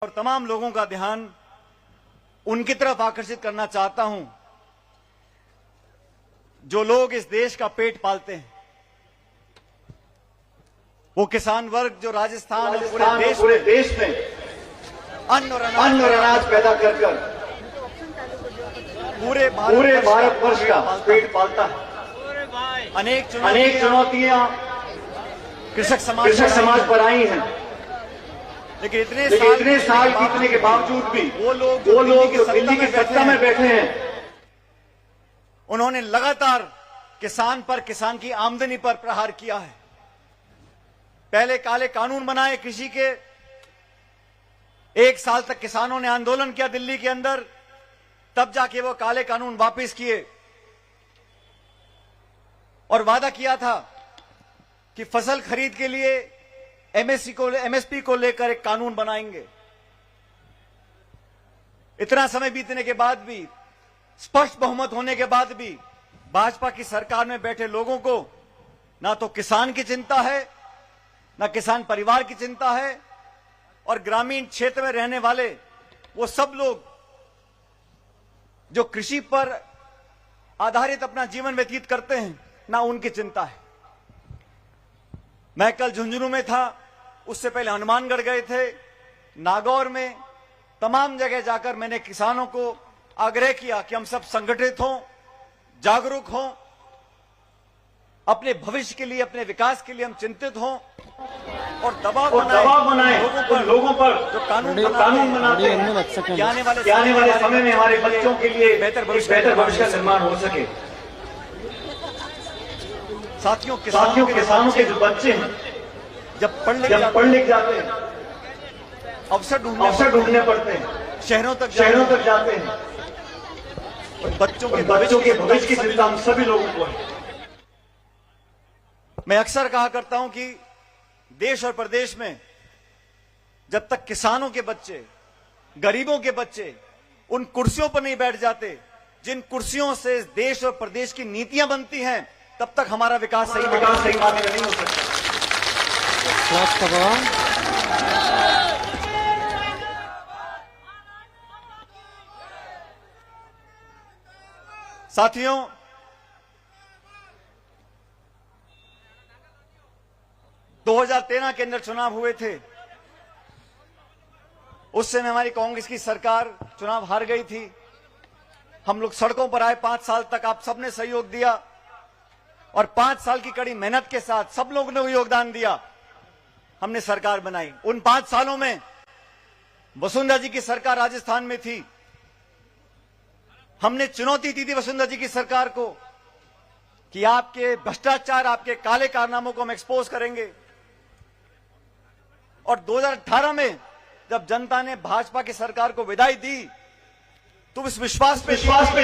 और तमाम लोगों का ध्यान उनकी तरफ आकर्षित करना चाहता हूं जो लोग इस देश का पेट पालते हैं। वो किसान वर्ग जो राजस्थान और पूरे देश में अन्न और अनाज पैदा कर पूरे भारतवर्ष का पेट पालता है। अनेक चुनौतियां कृषक समाज पर आई हैं, लेकिन इतने साल बीतने के बावजूद भी वो लोग जो दिल्ली की सत्ता में बैठे हैं, उन्होंने लगातार किसान पर, किसान की आमदनी पर प्रहार किया है। पहले काले कानून बनाए कृषि के, 1 साल तक किसानों ने आंदोलन किया दिल्ली के अंदर, तब जाके वो काले कानून वापस किए और वादा किया था कि फसल खरीद के लिए एमएसपी को लेकर एक कानून बनाएंगे। इतना समय बीतने के बाद भी, स्पष्ट बहुमत होने के बाद भी भाजपा की सरकार में बैठे लोगों को ना तो किसान की चिंता है, ना किसान परिवार की चिंता है, और ग्रामीण क्षेत्र में रहने वाले वो सब लोग जो कृषि पर आधारित अपना जीवन व्यतीत करते हैं, ना उनकी चिंता है। मैं कल झुंझुनू में था, उससे पहले हनुमानगढ़ गए थे, नागौर में, तमाम जगह जाकर मैंने किसानों को आग्रह किया कि हम सब संगठित हों, जागरूक हों, अपने भविष्य के लिए, अपने विकास के लिए हम चिंतित हों और दबाव बनाएं लोगों पर जो कानून बनाते हैं कि आने वाले समय में हमारे बच्चों के लिए बेहतर भविष्य का निर्माण हो सके। साथियों, किसानों के जो बच्चे हैं, जब पढ़ लिख जाते हैं, अवसर ढूंढने पड़ते हैं, शहरों तक जाते हैं, और बच्चों के भविष्य की चिंता हम सभी लोगों को है। मैं अक्सर कहा करता हूं कि देश और प्रदेश में जब तक किसानों के बच्चे, गरीबों के बच्चे उन कुर्सियों पर नहीं बैठ जाते जिन कुर्सियों से देश और प्रदेश की नीतियां बनती हैं, तब तक हमारा विकास सही मार्ग में नहीं हो सकता। साथियों, दो 2013 के अंदर चुनाव हुए थे। उस समय हमारी कांग्रेस की सरकार चुनाव हार गई थी। हम लोग सड़कों पर आए, 5 साल तक आप सबने सहयोग दिया और 5 साल की कड़ी मेहनत के साथ सब लोगों ने योगदान दिया, हमने सरकार बनाई। उन 5 सालों में वसुंधरा जी की सरकार राजस्थान में थी। हमने चुनौती दी थी वसुंधरा जी की सरकार को कि आपके भ्रष्टाचार, आपके काले कारनामों को हम एक्सपोज करेंगे। और 2018 में जब जनता ने भाजपा की सरकार को विदाई दी, तो इस विश्वास पे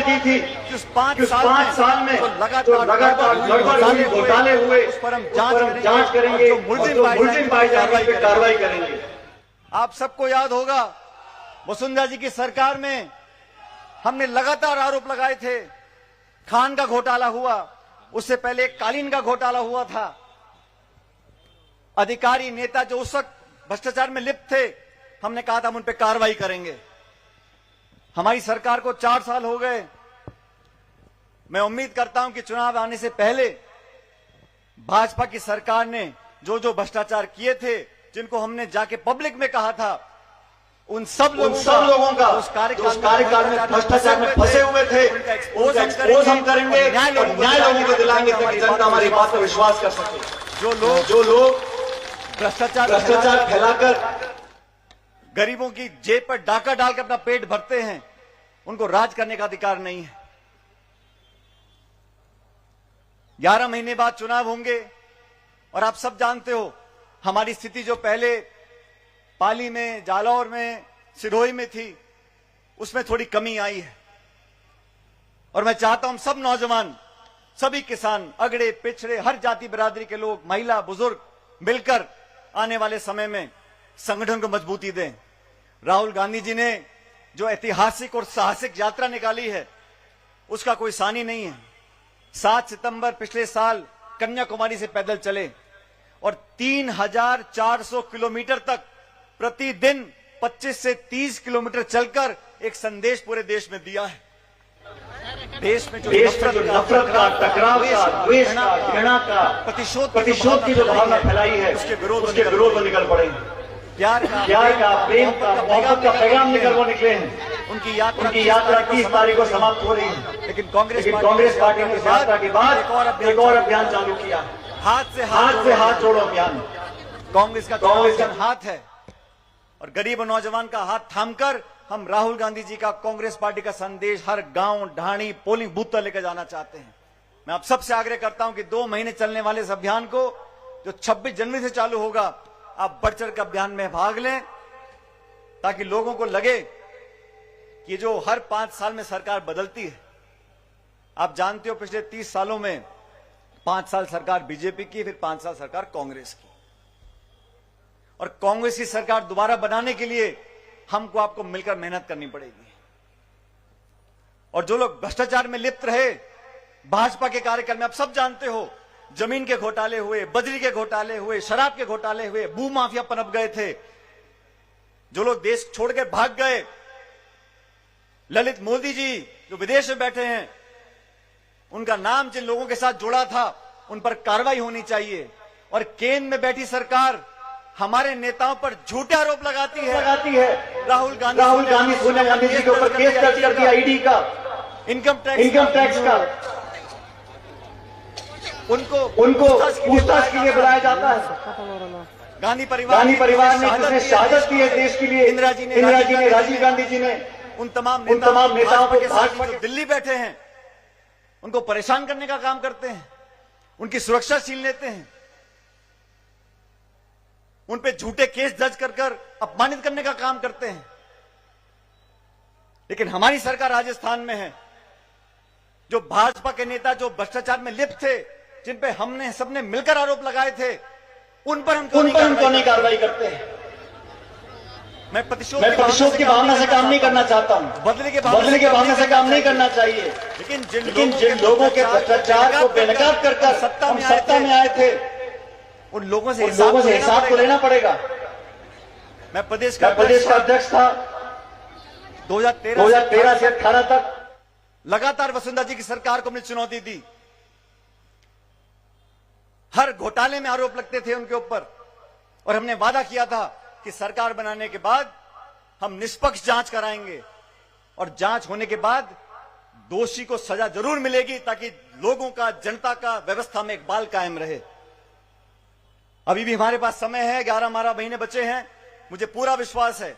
दी थी कि उस 5 साल में तो लगातार घोटाले हुए, उस पर हम जांच करेंगे, जो मुलजिम पाए जाएंगे कार्रवाई करेंगे। आप सबको याद होगा, वसुंधरा जी की सरकार में हमने लगातार आरोप लगाए थे। खान का घोटाला हुआ, उससे पहले कालीन का घोटाला हुआ था। अधिकारी, नेता जो उस वक्त भ्रष्टाचार में लिप्त थे, हमने कहा था हम उन पर कार्रवाई करेंगे। हमारी सरकार को 4 साल हो गए। मैं उम्मीद करता हूं कि चुनाव आने से पहले भाजपा की सरकार ने जो जो भ्रष्टाचार किए थे, जिनको हमने जाके पब्लिक में कहा था, उन सब लोगों का उस कार्यकाल में भ्रष्टाचार में फंसे हुए थे, एक्सपोज हम करेंगे और न्याय लोगों को दिलाएंगे ताकि जनता हमारी बात पर विश्वास कर सके। जो लोग भ्रष्टाचार फैलाकर गरीबों की जेब पर डाका डालकर अपना पेट भरते हैं, उनको राज करने का अधिकार नहीं है। 11 महीने बाद चुनाव होंगे और आप सब जानते हो हमारी स्थिति जो पहले पाली में, जालौर में, सिरोही में थी, उसमें थोड़ी कमी आई है। और मैं चाहता हूं सब नौजवान, सभी किसान, अगड़े पिछड़े, हर जाति बिरादरी के लोग, महिला, बुजुर्ग मिलकर आने वाले समय में संगठन को मजबूती दें। राहुल गांधी जी ने जो ऐतिहासिक और साहसिक यात्रा निकाली है, उसका कोई सानी नहीं है। 7 सितंबर पिछले साल कन्याकुमारी से पैदल चले और 3,400 किलोमीटर तक प्रतिदिन 25 से 30 किलोमीटर चलकर एक संदेश पूरे देश में दिया है। देश में जो नफरत का, टकराव का, द्वेष का, घृणा का, प्रतिशोध की जो भावना फैलाई है, उसके विरोध में निकल पड़ेंगे। प्यार का, प्रेम का, मोहब्बत का पैगाम निकल वो निकले हैं। उनकी यात्रा 30 तारीख को समाप्त हो रही है, लेकिन कांग्रेस पार्टी ने इस यात्रा के बाद एक और अभियान चालू किया, हाथ से हाथ जोड़ो अभियान। कांग्रेस का हाथ है और गरीब और नौजवान का हाथ थामकर हम राहुल गांधी जी का, कांग्रेस पार्टी का संदेश हर गांव, ढाणी, पोलिंग बूथ तक लेकर जाना चाहते हैं। मैं आप सबसे आग्रह करता हूं कि 2 महीने चलने वाले इस अभियान को, जो 26 जनवरी से चालू होगा, आप बढ़ चढ़ कर अभियान में भाग लें, ताकि लोगों को लगे कि जो हर 5 साल में सरकार बदलती है। आप जानते हो पिछले 30 सालों में 5 साल सरकार बीजेपी की, फिर 5 साल सरकार कांग्रेस की, और कांग्रेस की सरकार दोबारा बनाने के लिए हमको आपको मिलकर मेहनत करनी पड़ेगी। और जो लोग भ्रष्टाचार में लिप्त रहे भाजपा के कार्यकाल में, आप सब जानते हो, जमीन के घोटाले हुए, बजरी के घोटाले हुए, शराब के घोटाले हुए, भू माफिया पनप गए थे, जो लोग देश छोड़कर भाग गए, ललित मोदी जी जो विदेश में बैठे हैं, उनका नाम जिन लोगों के साथ जुड़ा था उन पर कार्रवाई होनी चाहिए। और केंद्र में बैठी सरकार हमारे नेताओं पर झूठे आरोप लगाती है। राहुल गांधी सोनिया गांधी जी के ऊपर केस दर्ज कर दिया ईडी का, इनकम टैक्स का। उनको पूछताछ के लिए बुलाया जाता है। गांधी परिवार ने शहादत की है देश के लिए। इंदिरा जी ने, राजीव गांधी जी ने, उन तमाम नेताओं को जो दिल्ली बैठे हैं उनको परेशान करने का काम करते हैं, उनकी सुरक्षा छीन लेते हैं, उन पे झूठे केस दर्ज कर अपमानित करने का काम करते हैं। लेकिन हमारी सरकार राजस्थान में है, जो भाजपा के नेता जो भ्रष्टाचार में लिप्त थे, जिन पे हमने सबने मिलकर आरोप लगाए थे, उन पर हम क्यों नहीं कार्रवाई करते हैं। मैं प्रतिशोध की भावना से काम नहीं करना चाहता हूं, बदले के भावना से काम नहीं करना चाहिए। लेकिन जिन लोगों के भ्रष्टाचार को बेनकाब कर सत्ता में आए थे, उन लोगों से हिसाब को लेना पड़ेगा। मैं प्रदेश का अध्यक्ष था 2013 से 18 तक। लगातार वसुंधरा जी की सरकार को हमने चुनौती दी, हर घोटाले में आरोप लगते थे उनके ऊपर, और हमने वादा किया था कि सरकार बनाने के बाद हम निष्पक्ष जांच कराएंगे, और जांच होने के बाद दोषी को सजा जरूर मिलेगी, ताकि लोगों का, जनता का, व्यवस्था में एक बाल कायम रहे। अभी भी हमारे पास समय है, 11-12 महीने बचे हैं। मुझे पूरा विश्वास है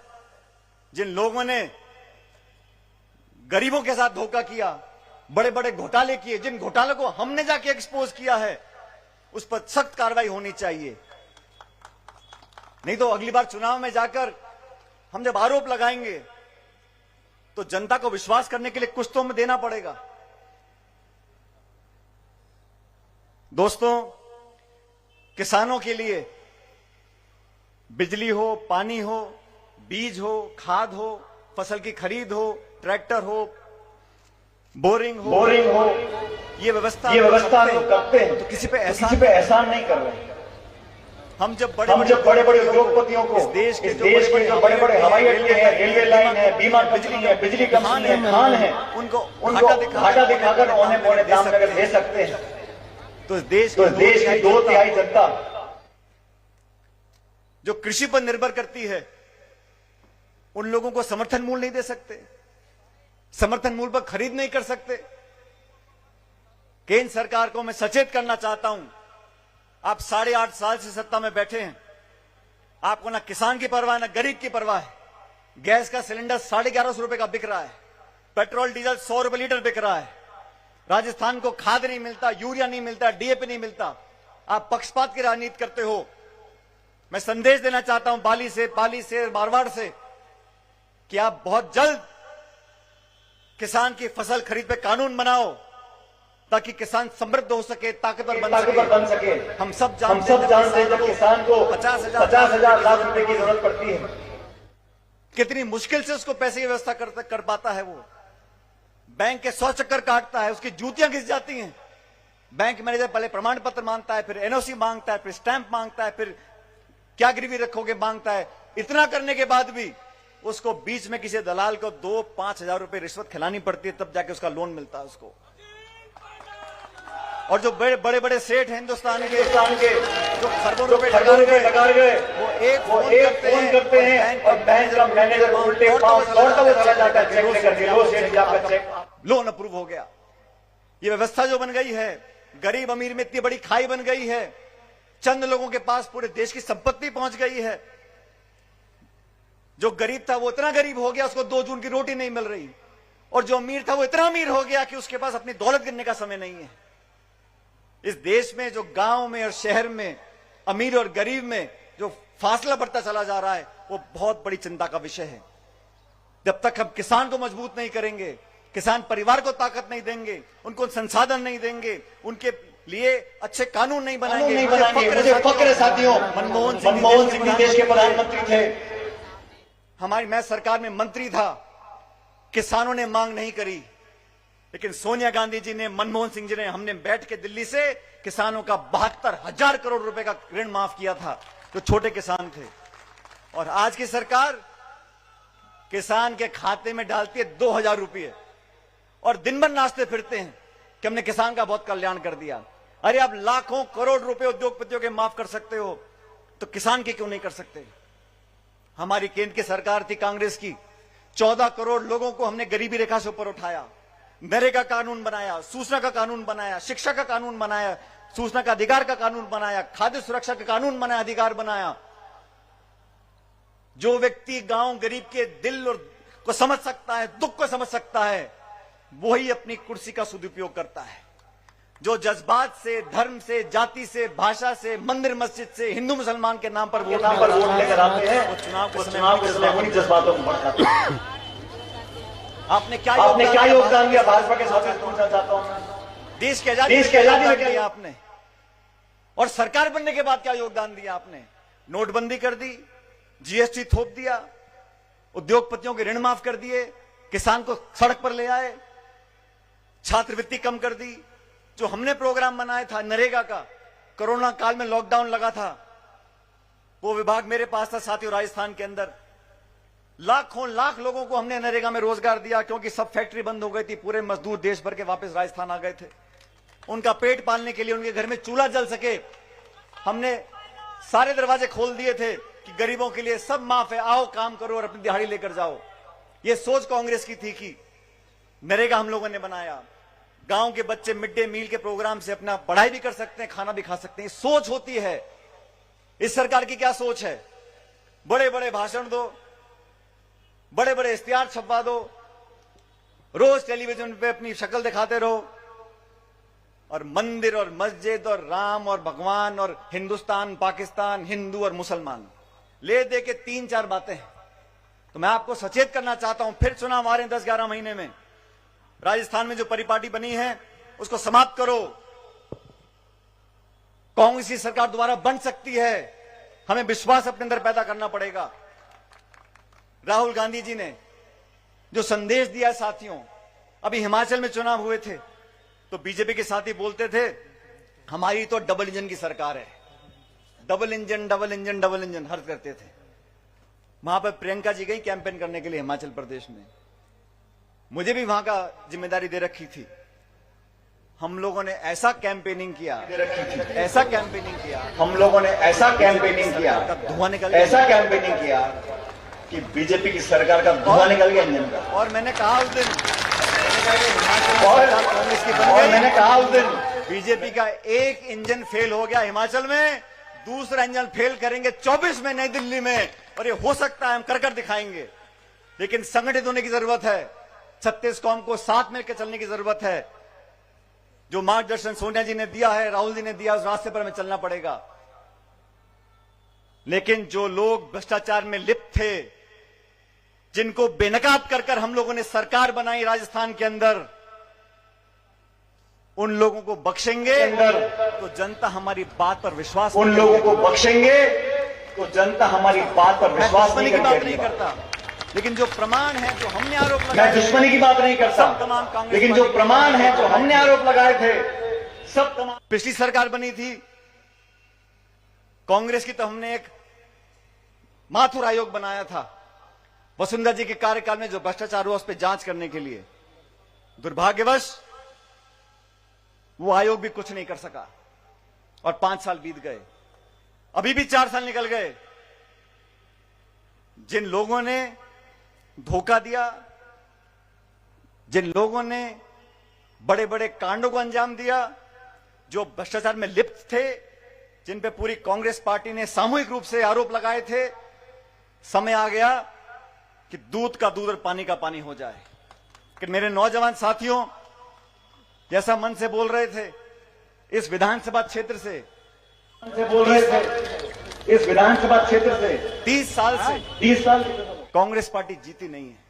जिन लोगों ने गरीबों के साथ धोखा किया, बड़े बड़े घोटाले किए, जिन घोटालों को हमने जाके एक्सपोज किया है, उस पर सख्त कार्रवाई होनी चाहिए। नहीं तो अगली बार चुनाव में जाकर हम जब आरोप लगाएंगे तो जनता को विश्वास करने के लिए कुछ तो हमें देना पड़ेगा। दोस्तों, किसानों के लिए बिजली हो, पानी हो, बीज हो, खाद हो, फसल की खरीद हो, ट्रैक्टर हो, बोरिंग हो, ये व्यवस्था हम लोग करते हैं, तो किसी पे एहसान नहीं कर रहे। हम जब बड़े बड़े उद्योगपतियों को, इस देश के जो बड़े बड़े हवाई अड्डे हैं, रेलवे लाइन है, बीमा कंपनी है, बिजली कंपनी है, खान है, उनको घाटा दिखाकर औने पौने दाम अगर दे सकते हैं, तो इस देश की 2/3 जनता जो कृषि पर निर्भर करती है, उन लोगों को समर्थन मूल्य नहीं दे सकते, समर्थन मूल्य पर खरीद नहीं कर सकते। केंद्र सरकार को मैं सचेत करना चाहता हूं, आप 8.5 साल से सत्ता में बैठे हैं, आपको ना किसान की परवाह, ना गरीब की परवाह है। गैस का सिलेंडर 1150 रुपए का बिक रहा है, पेट्रोल डीजल 100 रुपए लीटर बिक रहा है, राजस्थान को खाद नहीं मिलता, यूरिया नहीं मिलता, डीएपी नहीं मिलता। आप पक्षपात की राजनीति करते हो। मैं संदेश देना चाहता हूं पाली से, मारवाड़ से, कि आप बहुत जल्द किसान की फसल खरीद पे कानून बनाओ, ताकि किसान समृद्ध हो सके, ताकतवर बन सके। हम सब जानते हैं जब किसान को 50,000 लाख रुपए की जरूरत पड़ती है, कितनी मुश्किल से उसको पैसे की व्यवस्था कर पाता है। वो बैंक के 100 चक्कर काटता है, उसकी जूतियां घिस जाती हैं। बैंक मैनेजर पहले प्रमाण पत्र मांगता है, फिर एनओसी मांगता है, फिर स्टैंप मांगता है, फिर क्या गिरवी रखोगे मांगता है। इतना करने के बाद भी उसको बीच में किसी दलाल को 2-5 हजार रुपए रिश्वत खिलानी पड़ती है, तब जाके उसका लोन मिलता है उसको। और जो बड़े बड़े सेठ हैं हिंदुस्तान के जो खरबों रुपए लगा गए, वो एक फोन करते हैं और बैंक का मैनेजर उल्टे पांव दौड़ता हुआ चला जाता है चेक लेकर के, लो सेठ जी आपका चेक, लोन अप्रूव हो गया। ये व्यवस्था जो बन गई है, गरीब अमीर में इतनी बड़ी खाई बन गई है, चंद लोगों के पास पूरे देश की संपत्ति पहुंच गई है। जो गरीब था वो इतना गरीब हो गया उसको 2 जून की रोटी नहीं मिल रही, और जो अमीर था वो इतना अमीर हो गया कि उसके पास अपनी दौलत गिनने का समय नहीं है। इस देश में जो गांव में और शहर में अमीर और गरीब में जो फासला बढ़ता चला जा रहा है, वो बहुत बड़ी चिंता का विषय है। जब तक हम किसान को मजबूत नहीं करेंगे, किसान परिवार को ताकत नहीं देंगे, उनको संसाधन नहीं देंगे, उनके लिए अच्छे कानून नहीं बनाएंगे। मुझे फक्र है साथियों, मनमोहन सिंह देश के प्रधानमंत्री थे, मैं सरकार में मंत्री था, किसानों ने मांग नहीं करी, लेकिन सोनिया गांधी जी ने, मनमोहन सिंह जी ने, हमने बैठ के दिल्ली से किसानों का 72,000 करोड़ रुपए का ऋण माफ किया था, जो छोटे किसान थे। और आज की सरकार किसान के खाते में डालती है 2,000 रुपये और दिन भर नाचते फिरते हैं कि हमने किसान का बहुत कल्याण कर दिया। अरे आप लाखों करोड़ रुपए उद्योगपतियों के माफ कर सकते हो, तो किसान के क्यों नहीं कर सकते? हमारी केंद्र की सरकार थी कांग्रेस की, 14 करोड़ लोगों को हमने गरीबी रेखा से ऊपर उठाया, नरेगा कानून बनाया, सूचना का कानून बनाया, शिक्षा का कानून बनाया, सूचना का अधिकार का कानून बनाया, खाद्य सुरक्षा का कानून बनाया, अधिकार बनाया। जो व्यक्ति गांव गरीब के दिल को समझ सकता है, दुख को समझ सकता है, वही अपनी कुर्सी का सदुपयोग करता है। जो जज्बात से, धर्म से, जाति से, भाषा से, मंदिर मस्जिद से, हिंदू मुसलमान के नाम पर वोट लेकर आते हैं, वो चुनाव के समय उन्हीं जज्बातों को भड़काते हैं। आपने क्या योगदान दिया भाजपा के साथ, पूछना चाहता हूं। देश की आजादी में क्या दिया आपने, और सरकार बनने के बाद क्या योगदान दिया आपने? नोटबंदी कर दी, जीएसटी थोप दिया, उद्योगपतियों के ऋण माफ कर दिए, किसान को सड़क पर ले आए, छात्रवृत्ति कम कर दी। जो हमने प्रोग्राम बनाया था नरेगा का, कोरोना काल में लॉकडाउन लगा था, वो विभाग मेरे पास था साथियों। राजस्थान के अंदर लाखों लाख लोगों को हमने नरेगा में रोजगार दिया, क्योंकि सब फैक्ट्री बंद हो गई थी। पूरे मजदूर देश भर के वापस राजस्थान आ गए थे। उनका पेट पालने के लिए, उनके घर में चूल्हा जल सके, हमने सारे दरवाजे खोल दिए थे कि गरीबों के लिए सब माफ है, आओ काम करो और अपनी दिहाड़ी लेकर जाओ। ये सोच कांग्रेस की थी कि नरेगा हम लोगों ने बनाया। गांव के बच्चे मिड डे मील के प्रोग्राम से अपना पढ़ाई भी कर सकते हैं, खाना भी खा सकते हैं। सोच होती है। इस सरकार की क्या सोच है? बड़े बड़े भाषण दो, बड़े बड़े इश्तिहार छपवा दो, रोज टेलीविजन पे अपनी शक्ल दिखाते रहो, और मंदिर और मस्जिद और राम और भगवान और हिंदुस्तान, पाकिस्तान, हिंदू और मुसलमान ले दे के 3-4 बातें हैं। तो मैं आपको सचेत करना चाहता हूं, फिर चुनाव आ रहे हैं 10-11 महीने में। राजस्थान में जो परिपाटी बनी है उसको समाप्त करो। कांग्रेस की सरकार दोबारा बन सकती है, हमें विश्वास अपने अंदर पैदा करना पड़ेगा। राहुल गांधी जी ने जो संदेश दिया साथियों, अभी हिमाचल में चुनाव हुए थे तो बीजेपी के साथी बोलते थे हमारी तो डबल इंजन की सरकार है, double engine double engine double engine हर करते थे। वहां पर प्रियंका जी गई कैंपेन करने के लिए हिमाचल प्रदेश में, मुझे भी वहां का जिम्मेदारी दे रखी थी। हम लोगों ने ऐसा कैंपेनिंग किया, ऐसा कैंपेनिंग किया, हम लोगों ने ऐसा कैंपेनिंग किया, धुआं निकल, ऐसा कैंपेनिंग किया कि बीजेपी की सरकार का धुआं निकल गया इंजन का। और मैंने कहा उस दिन, कांग्रेस की बन गई, मैंने कहा उस दिन बीजेपी का एक इंजन फेल हो गया हिमाचल में, दूसरा इंजन फेल करेंगे 24 में नई दिल्ली में, और ये हो सकता है हम कर दिखाएंगे। लेकिन संगठित होने की जरूरत है, 36 कौम को साथ मिलकर चलने की जरूरत है। जो मार्गदर्शन सोनिया जी ने दिया है, राहुल जी ने दिया, उस रास्ते पर हमें चलना पड़ेगा। लेकिन जो लोग भ्रष्टाचार में लिप्त थे, जिनको बेनकाब कर हम लोगों ने सरकार बनाई राजस्थान के अंदर, उन लोगों को बख्शेंगे तो जनता हमारी बात पर विश्वास, उन लोगों को बख्शेंगे तो जनता हमारी बात पर विश्वास नहीं की बात नहीं करता, लेकिन जो प्रमाण है, जो हमने आरोप लगाए, मैं दुश्मनी की बात नहीं करता, लेकिन जो प्रमाण है, जो हमने आरोप लगाए थे, सब तमाम। पिछली सरकार बनी थी कांग्रेस की, तो हमने एक माथुर आयोग बनाया था। वसुंधरा जी के कार्यकाल में जो भ्रष्टाचार हुआ उस पर जांच करने के लिए दुर्भाग्यवश वो आयोग भी कुछ नहीं कर सका और 5 साल बीत गए। अभी भी 4 साल निकल गए। जिन लोगों ने धोखा दिया, जिन लोगों ने बड़े बड़े कांडों को अंजाम दिया, जो भ्रष्टाचार में लिप्त थे, जिन पे पूरी कांग्रेस पार्टी ने सामूहिक रूप से आरोप लगाए थे, समय आ गया कि दूध का दूध और पानी का पानी हो जाए। कि मेरे नौजवान साथियों, जैसा मन से बोल रहे थे, इस विधानसभा क्षेत्र से बोल रहे थे, इस विधानसभा क्षेत्र से 30 साल कांग्रेस पार्टी जीती नहीं है।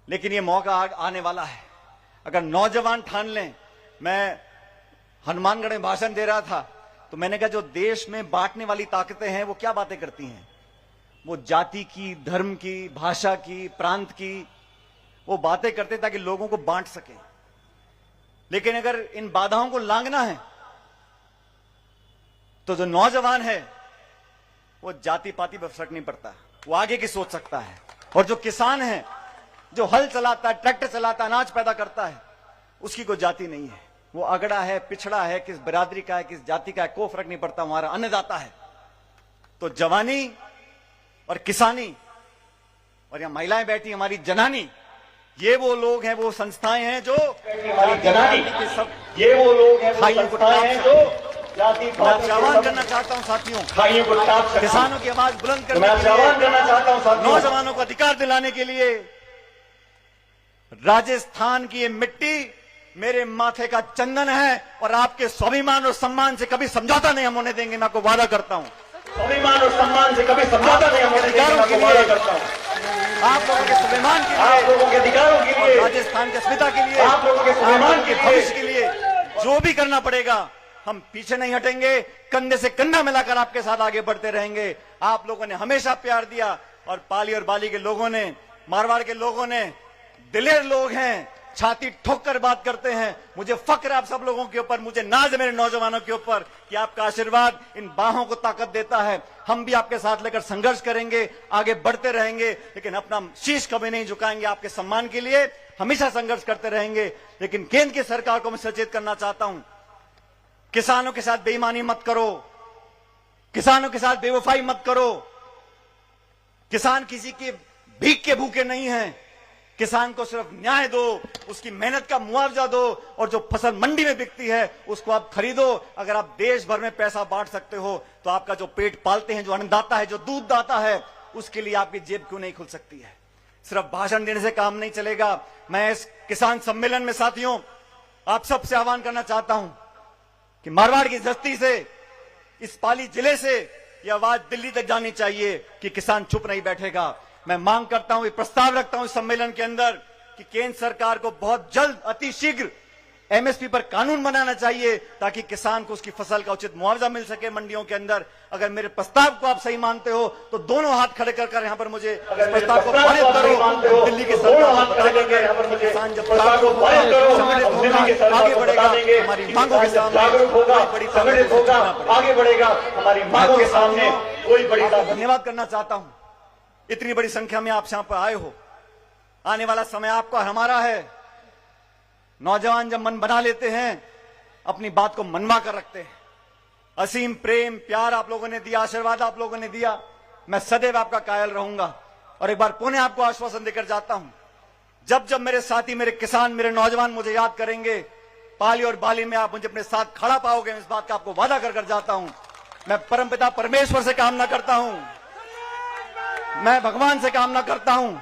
लेकिन यह मौका आने वाला है। अगर नौजवान ठान लें, मैं हनुमानगढ़ में भाषण दे रहा था तो मैंने कहा जो देश में बांटने वाली ताकतें हैं वो क्या बातें करती हैं? वो जाति की, धर्म की, भाषा की, प्रांत की वो बातें करते ताकि लोगों को बांट सके। लेकिन अगर इन बाधाओं को लांघना है तो जो नौजवान है वो जाति पाति पर फर्क नहीं पड़ता, वो आगे की सोच सकता है। और जो किसान है, जो हल चलाता है, ट्रैक्टर चलाता है, अनाज पैदा करता है, उसकी कोई जाति नहीं है। वो अगड़ा है, पिछड़ा है, किस बिरादरी का है, किस जाति का है, कोई फर्क नहीं पड़ता, हमारा अन्नदाता है। तो जवानी और किसानी और यहां महिलाएं बैठी, हमारी जनानी, ये वो लोग हैं, वो संस्थाएं हैं जो हमारी जनानी के सब, ये वो लोग हैं, वो संस्थाएं हैं जो जाति मैं आह्वान करना चाहता हूं साथियों, खाइयों को टाप सकते हैं। किसानों की आवाज बुलंद करने मैं के लिए, आह्वान करना चाहता हूं साथियों, नौजवानों को अधिकार दिलाने के लिए राजस्थान की ये मिट्टी मेरे माथे का चंदन है और आपके स्वाभिमान और सम्मान से कभी समझौता नहीं हम होने देंगे। मैं आपको वादा करता हूं, स्वाभिमान और सम्मान से कभी समझौता नहीं हम होने देंगे। मैं आपको वादा करता हूं, आप लोगों के स्वाभिमान के आप लिए, लोगों के अधिकारों के लिए, राजस्थान के अस्मिता के लिए, आप लोगों के स्वाभिमान के भविष्य के लिए जो भी करना पड़ेगा हम पीछे नहीं हटेंगे। कंधे से कंधा मिलाकर आपके साथ आगे बढ़ते रहेंगे। आप लोगों ने हमेशा प्यार दिया और पाली और बाली के लोगों ने, मारवाड़ के लोगों ने, दिलेर लोग हैं, छाती ठोक कर बात करते हैं। मुझे फक्र है आप सब लोगों के ऊपर, मुझे नाज है मेरे नौजवानों के ऊपर कि आपका आशीर्वाद इन बाहों को ताकत देता है। हम भी आपके साथ लेकर संघर्ष करेंगे, आगे बढ़ते रहेंगे, लेकिन अपना शीश कभी नहीं झुकाएंगे। आपके सम्मान के लिए हमेशा संघर्ष करते रहेंगे। लेकिन केंद्र की सरकार को मैं सचेत करना चाहता हूं, किसानों के साथ बेईमानी मत करो, किसानों के साथ बेवफाई मत करो। किसान किसी के भीख के भूखे नहीं हैं। किसान को सिर्फ न्याय दो, उसकी मेहनत का मुआवजा दो और जो फसल मंडी में बिकती है उसको आप खरीदो। अगर आप देश भर में पैसा बांट सकते हो तो आपका जो पेट पालते हैं, जो अन्नदाता है, जो दूध दाता है, उसके लिए आपकी जेब क्यों नहीं खुल सकती है? सिर्फ भाषण देने से काम नहीं चलेगा। मैं इस किसान सम्मेलन में साथियों आप सबसे आह्वान करना चाहता हूं कि मारवाड़ की धरती से, इस पाली जिले से यह आवाज दिल्ली तक जानी चाहिए कि किसान चुप नहीं बैठेगा। मैं मांग करता हूं, ये प्रस्ताव रखता हूं इस सम्मेलन के अंदर कि केंद्र सरकार को बहुत जल्द, अति शीघ्र एमएसपी पर कानून बनाना चाहिए ताकि किसान को उसकी फसल का उचित मुआवजा मिल सके मंडियों के अंदर। अगर मेरे प्रस्ताव को आप सही मानते हो तो दोनों हाथ खड़े कर यहां पर मुझे इस प्रस्ताव को पारित करो। दिल्ली की सरकार किसान जब आगे बढ़ेगा, हमारी मांगों के सामने बड़ी संगठित होगा, आगे बढ़ेगा, हमारी मांगों के सामने कोई बड़ी। धन्यवाद करना चाहता हूं, इतनी बड़ी संख्या में आप यहां पर आए हो। आने वाला समय आपका हमारा है। नौजवान जब मन बना लेते हैं, अपनी बात को मनवा कर रखते हैं। असीम प्रेम प्यार आप लोगों ने दिया, आशीर्वाद आप लोगों ने दिया, मैं सदैव आपका कायल रहूंगा। और एक बार पुनः आपको आश्वासन देकर जाता हूं, जब जब मेरे साथी, मेरे किसान, मेरे नौजवान मुझे याद करेंगे, पाली और बाली में आप मुझे अपने साथ खड़ा पाओगे। इस बात का आपको वादा कर जाता हूं। मैं परमपिता परमेश्वर से कामना करता हूं, मैं भगवान से कामना करता हूं,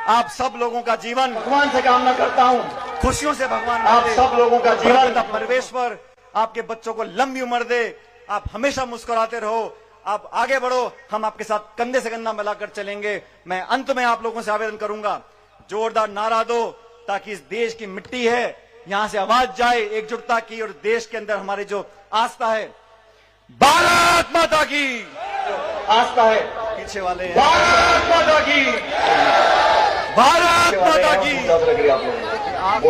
आप सब लोगों का जीवन, भगवान से कामना करता हूं, खुशियों से भगवान आप सब लोगों का जीवन, परमेश्वर आपके बच्चों को लंबी उम्र दे, आप हमेशा मुस्कुराते रहो, आप आगे बढ़ो, हम आपके साथ कंधे से कंधा मिलाकर चलेंगे। मैं अंत में आप लोगों से आवेदन करूंगा, जोरदार नारा दो ताकि इस देश की मिट्टी है, यहां से आवाज जाए एकजुटता की, और देश के अंदर हमारी जो आस्था है, भारत माता की आस्था है, पीछे वाले हैं, भारत माता की, भारत माता की, आप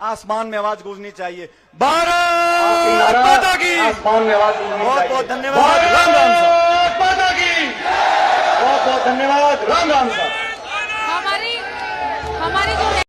आसमान में आवाज गूंजनी चाहिए, भारत माता की, आसमान में आवाज गूंजनी चाहिए। बहुत बहुत धन्यवाद। राम राम। माता की। धन्यवाद। राम राम साहब। हमारी हमारी